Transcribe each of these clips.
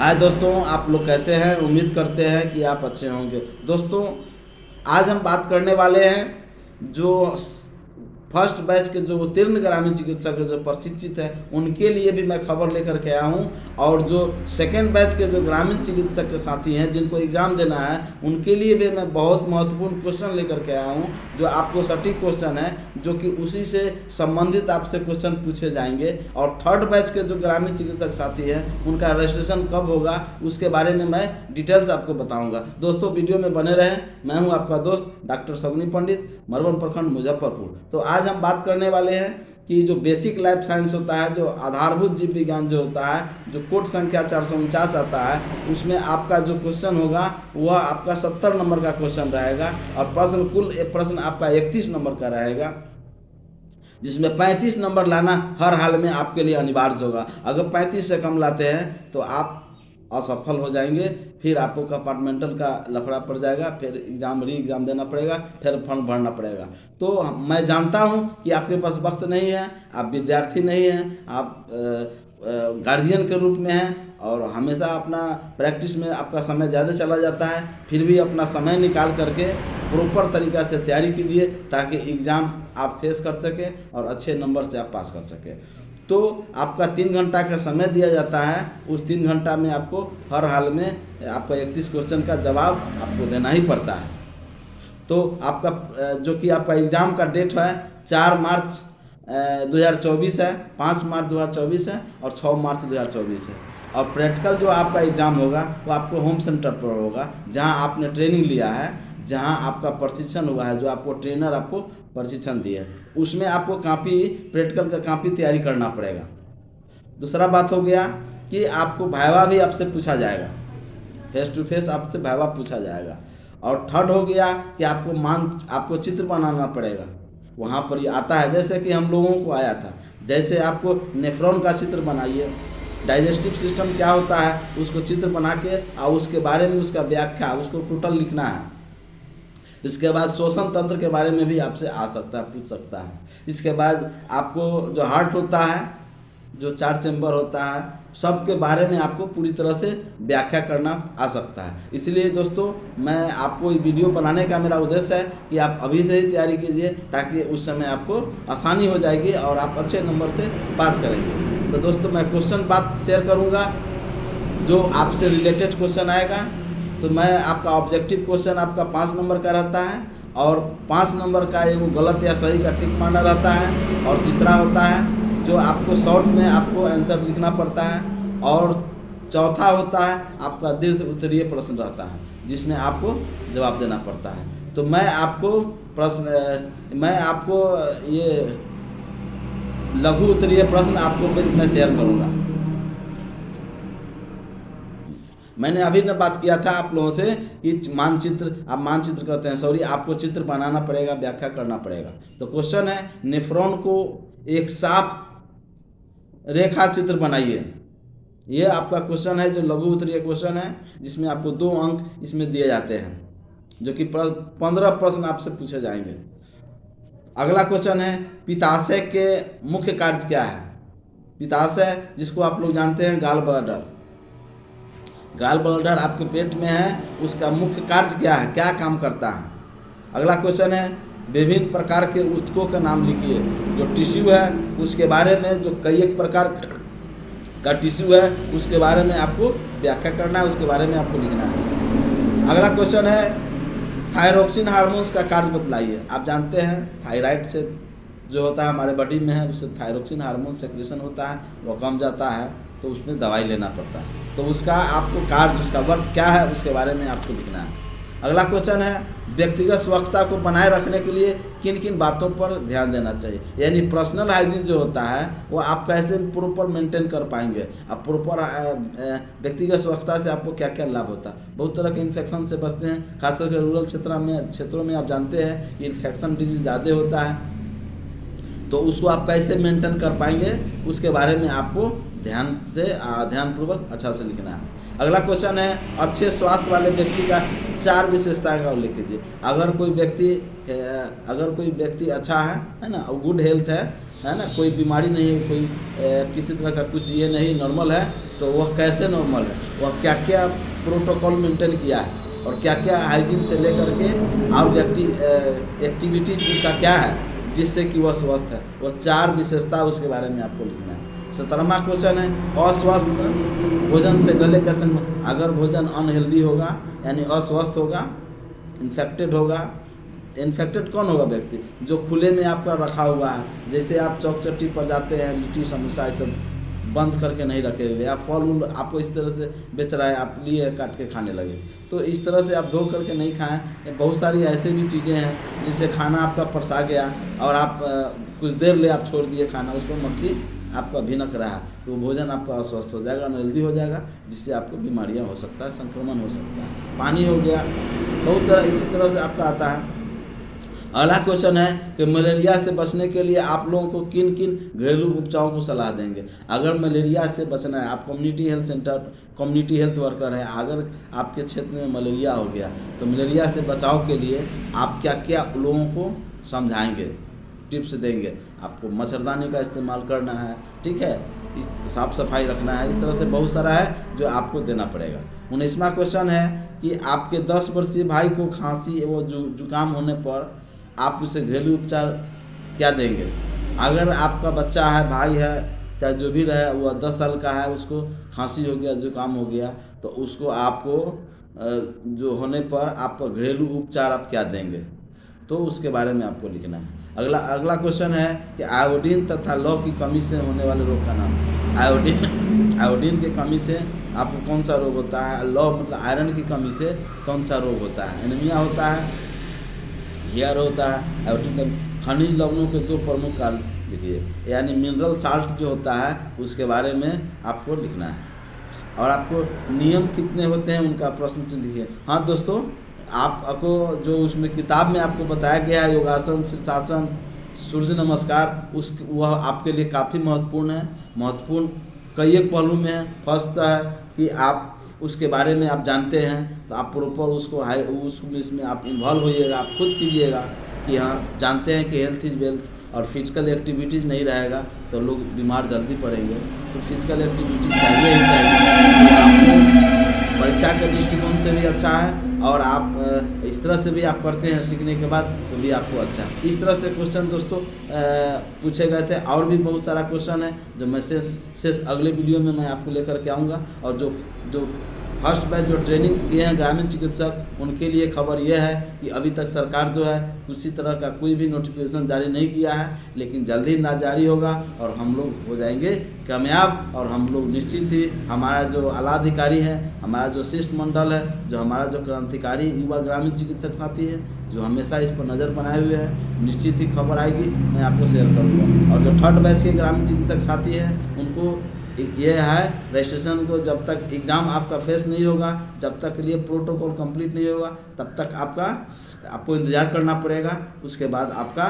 हाय दोस्तों, आप लोग कैसे हैं। उम्मीद करते हैं कि आप अच्छे होंगे। दोस्तों, आज हम बात करने वाले हैं जो फर्स्ट बैच के जो उत्तीर्ण ग्रामीण चिकित्सक जो प्रशिक्षित है उनके लिए भी मैं खबर लेकर के आया हूं, और जो सेकेंड बैच के जो ग्रामीण चिकित्सक के साथी हैं जिनको एग्ज़ाम देना है उनके लिए भी मैं बहुत महत्वपूर्ण क्वेश्चन लेकर के आया हूं, जो आपको सटीक क्वेश्चन है, जो कि उसी से संबंधित आपसे क्वेश्चन पूछे जाएंगे। और थर्ड बैच के जो ग्रामीण चिकित्सक साथी हैं उनका रजिस्ट्रेशन कब होगा उसके बारे में मैं डिटेल्स आपको बताऊंगा। दोस्तों, वीडियो में बने रहें। मैं हूं आपका दोस्त डॉक्टर शगुनी पंडित, मरवन प्रखंड, मुजफ्फरपुर। तो आज हम बात करने वाले हैं कि जो बेसिक लाइफ साइंस होता है, जो आधारभूत जीव विज्ञान जो होता है, जो कोड संख्या 449 आता है, उसमें आपका जो क्वेश्चन होगा वह आपका 70 नंबर का क्वेश्चन रहेगा, और कुल प्रश्न आपका 31 नंबर का रहेगा, जिसमें 35 नंबर लाना हर हाल में आपके लिए अनिवार्य होगा। अगर 35 से कम लाते हैं तो आप असफल हो जाएंगे, फिर आपको कंपार्टमेंटल का लफड़ा पड़ जाएगा, फिर री एग्ज़ाम देना पड़ेगा, फिर फॉर्म भरना पड़ेगा। तो मैं जानता हूं कि आपके पास वक्त नहीं है, आप विद्यार्थी नहीं हैं, आप गार्जियन के रूप में हैं, और हमेशा अपना प्रैक्टिस में आपका समय ज़्यादा चला जाता है। फिर भी अपना समय निकाल करके प्रॉपर तरीक़ा से तैयारी कीजिए ताकि एग्ज़ाम आप फेस कर सकें और अच्छे नंबर से आप पास कर सकें। तो आपका 3 घंटा का समय दिया जाता है, उस 3 घंटा में आपको हर हाल में आपका 31 क्वेश्चन का जवाब आपको देना ही पड़ता है। तो आपका जो कि आपका एग्ज़ाम का डेट है 4 मार्च 2024 है, 5 मार्च 2024 है और 6 मार्च 2024 है। और प्रैक्टिकल जो आपका एग्ज़ाम होगा वो आपको होम सेंटर पर होगा, जहां आपने ट्रेनिंग लिया है, जहां आपका प्रशिक्षण हुआ है, जो आपको ट्रेनर आपको प्रशिक्षण दिए है, उसमें आपको काफ़ी प्रैक्टिकल का काफ़ी तैयारी करना पड़ेगा। दूसरा बात हो गया कि आपको वाइवा भी आपसे पूछा जाएगा, फेस टू फेस आपसे वाइवा पूछा जाएगा। और थर्ड हो गया कि आपको चित्र बनाना पड़ेगा। वहाँ पर ही आता है, जैसे कि हम लोगों को आया था, जैसे आपको नेफ्रॉन का चित्र बनाइए, डाइजेस्टिव सिस्टम क्या होता है उसको चित्र बना के और उसके बारे में उसका व्याख्या उसको टोटल लिखना है। इसके बाद श्वसन तंत्र के बारे में भी आपसे आ सकता है, पूछ सकता है। इसके बाद आपको जो हार्ट होता है, जो 4 चैम्बर होता है, सब के बारे में आपको पूरी तरह से व्याख्या करना आ सकता है। इसलिए दोस्तों, मैं आपको ये वीडियो बनाने का मेरा उद्देश्य है कि आप अभी से ही तैयारी कीजिए, ताकि उस समय आपको आसानी हो जाएगी और आप अच्छे नंबर से पास करेंगे। तो दोस्तों, मैं क्वेश्चन बात शेयर करूँगा, जो आपसे रिलेटेड क्वेश्चन आएगा। तो मैं आपका ऑब्जेक्टिव क्वेश्चन आपका 5 नंबर का रहता है, और 5 नंबर का एगो गलत या सही का टिक मारना रहता है, और तीसरा होता है जो आपको शॉर्ट में आपको आंसर लिखना पड़ता है, और चौथा होता है आपका दीर्घ उत्तरीय प्रश्न रहता है, जिसमें आपको जवाब देना पड़ता है। तो मैं आपको ये लघु उत्तरीय प्रश्न आपको मैं शेयर करूँगा। मैंने अभी न बात किया था आप लोगों से कि मानचित्र कहते हैं, सॉरी, आपको चित्र बनाना पड़ेगा, व्याख्या करना पड़ेगा। तो क्वेश्चन है, नेफ्रॉन को एक साफ रेखा चित्र बनाइए। ये आपका क्वेश्चन है, जो लघु उत्तरीय क्वेश्चन है, जिसमें आपको 2 अंक इसमें दिए जाते हैं, जो कि 15 प्रश्न आपसे पूछे जाएंगे। अगला क्वेश्चन है, पित्ताशय के मुख्य कार्य क्या है। पित्ताशय, जिसको आप लोग जानते हैं गाल ब्लैडर आपके पेट में है, उसका मुख्य कार्य क्या है, क्या काम करता है। अगला क्वेश्चन है, विभिन्न प्रकार के ऊतकों का नाम लिखिए। जो टिश्यू है उसके बारे में, जो कई एक प्रकार का टिश्यू है उसके बारे में आपको व्याख्या करना है, उसके बारे में आपको लिखना है। अगला क्वेश्चन है, थायरोक्सिन हार्मोन्स का कार्य बतलाइए। आप जानते हैं थायराइड से जो होता है हमारे बॉडी में है, उससे थायरोक्सिन हार्मोन सेक्रेशन होता है, वो कम जाता है, तो उसमें दवाई लेना पड़ता है। तो उसका आपको कार्य, उसका वर्क क्या है, उसके बारे में आपको लिखना है। अगला क्वेश्चन है, व्यक्तिगत स्वच्छता को बनाए रखने के लिए किन किन बातों पर ध्यान देना चाहिए। यानी पर्सनल हाइजीन जो होता है वो आप कैसे प्रॉपर मेंटेन कर पाएंगे, आप प्रॉपर व्यक्तिगत स्वच्छता से आपको क्या क्या लाभ होता है। बहुत तरह के इन्फेक्शन से बचते हैं, खासकर रूरल क्षेत्रों में आप जानते हैं कि इन्फेक्शन डिजीज ज़्यादा होता है, तो उसको आप कैसे मेंटेन कर पाएंगे, उसके बारे में आपको ध्यानपूर्वक अच्छा से लिखना है। अगला क्वेश्चन है, अच्छे स्वास्थ्य वाले व्यक्ति का 4 विशेषताएं का उल्लेख कीजिए। अगर कोई व्यक्ति अच्छा है ना, गुड हेल्थ है, है ना, कोई बीमारी नहीं है, कोई किसी तरह का कुछ ये नहीं, नॉर्मल है, तो वह कैसे नॉर्मल है, वह क्या क्या प्रोटोकॉल मेंटेन किया है और क्या क्या हाइजीन से लेकर के और एक्टिविटीज उसका क्या है जिससे कि वह स्वस्थ है, वह 4 विशेषता उसके बारे में आपको लिखना है। 17वां क्वेश्चन है अस्वस्थ भोजन से गले का संबंध। अगर भोजन अनहेल्दी होगा यानी अस्वस्थ होगा, इन्फेक्टेड होगा, इन्फेक्टेड कौन होगा व्यक्ति जो खुले में आपका रखा हुआ है, जैसे आप चौक चट्टी पर जाते हैं, लिट्टी समोसा ये सब बंद करके नहीं रखे हुए, या फल उल आपको इस तरह से बेच रहा है, आप लिए काट के खाने लगे, तो इस तरह से आप धो करके नहीं खाएं। बहुत सारी ऐसे भी चीज़ें हैं जिससे खाना आपका परसा गया और आप कुछ देर ले आप छोड़ दिए खाना, उसको मक्खी आपका भिनक रहा, तो भोजन आपका अस्वस्थ हो जाएगा, अनहेल्दी हो जाएगा, जिससे आपको बीमारियां हो सकता है, संक्रमण हो सकता है। पानी हो गया, बहुत तरह इसी तरह से आपका आता है। अगला क्वेश्चन है कि मलेरिया से बचने के लिए आप लोगों को किन किन घरेलू उपचारों को सलाह देंगे। अगर मलेरिया से बचना है, आप community health centre, community health worker हैं, अगर आपके क्षेत्र में मलेरिया हो गया तो मलेरिया से बचाव के लिए आप क्या क्या लोगों को समझाएंगे, टिप्स देंगे। आपको मच्छरदानी का इस्तेमाल करना है, ठीक है, इस साफ़ सफाई रखना है, इस तरह से बहुत सारा है जो आपको देना पड़ेगा। 19वां क्वेश्चन है कि आपके 10 वर्षीय भाई को खांसी एवं जुकाम होने पर आप उसे घरेलू उपचार क्या देंगे। अगर आपका बच्चा है, भाई है, चाहे जो भी रहे, वह 10 साल का है, उसको खांसी हो गया, जुकाम हो गया, तो उसको आपको जो होने पर आपका घरेलू उपचार आप क्या देंगे, तो उसके बारे में आपको लिखना है। अगला क्वेश्चन है कि आयोडीन तथा लौह की कमी से होने वाले रोग का नाम। आयोडीन की कमी से आपको कौन सा रोग होता है, लौह मतलब आयरन की कमी से कौन सा रोग होता है, एनीमिया होता है, हेयर होता है। आयोडीन खनिज लवणों के 2 प्रमुख कारण लिखिए, यानी मिनरल साल्ट जो होता है उसके बारे में आपको लिखना है। और आपको नियम कितने होते हैं उनका प्रश्न लिखिए। हाँ दोस्तों, आपको जो उसमें किताब में आपको बताया गया है योगासन, शीर्षासन, सूर्य नमस्कार, वह आपके लिए काफ़ी महत्वपूर्ण है। महत्वपूर्ण कई एक पहलू में है। फर्स्ट है कि आप उसके बारे में आप जानते हैं तो आप प्रॉपर उसको इसमें आप इन्वॉल्व होइएगा, आप खुद कीजिएगा कि हाँ जानते हैं कि हेल्थ इज़ वेल्थ, और फिजिकल एक्टिविटीज़ नहीं रहेगा तो लोग बीमार जल्दी पड़ेंगे, तो फिजिकल एक्टिविटीज़ चाहिए ही चाहिए। तो आपको परीक्षा के दृष्टिकोण से भी अच्छा है और आप इस तरह से भी आप करते हैं सीखने के बाद तो भी आपको अच्छा है। इस तरह से क्वेश्चन दोस्तों पूछे गए थे, और भी बहुत सारा क्वेश्चन है जो मैं शेष अगले वीडियो में मैं आपको लेकर के आऊँगा। और जो फर्स्ट बैच जो ट्रेनिंग किए हैं ग्रामीण चिकित्सक, उनके लिए खबर यह है कि अभी तक सरकार जो है किसी तरह का कोई भी नोटिफिकेशन जारी नहीं किया है, लेकिन जल्द ही ना जारी होगा और हम लोग हो जाएंगे कामयाब। और हम लोग निश्चित ही, हमारा जो आला अधिकारी है, हमारा जो शिष्टमंडल है, जो हमारा जो क्रांतिकारी युवा ग्रामीण चिकित्सक साथी है, जो हमेशा इस पर नज़र बनाए हुए हैं, निश्चित ही खबर आएगी, मैं आपको शेयर करूँगा। और जो थर्ड बैच के ग्रामीण चिकित्सक साथी हैं उनको ये है रजिस्ट्रेशन को, जब तक एग्ज़ाम आपका फेस नहीं होगा, जब तक के लिए प्रोटोकॉल कंप्लीट नहीं होगा, तब तक आपको इंतज़ार करना पड़ेगा। उसके बाद आपका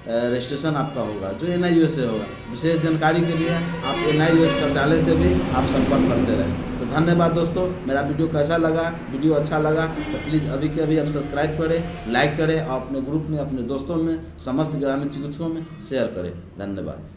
रजिस्ट्रेशन आपका होगा जो NIOS से होगा। विशेष जानकारी के लिए आप NIOS कार्यालय से भी आप संपर्क करते रहें। तो धन्यवाद दोस्तों। मेरा वीडियो कैसा लगा, वीडियो अच्छा लगा तो प्लीज़ अभी के अभी आप सब्सक्राइब करें, लाइक करें और अपने ग्रुप में, अपने दोस्तों में, समस्त ग्रामीण चिकित्सकों में शेयर करें। धन्यवाद।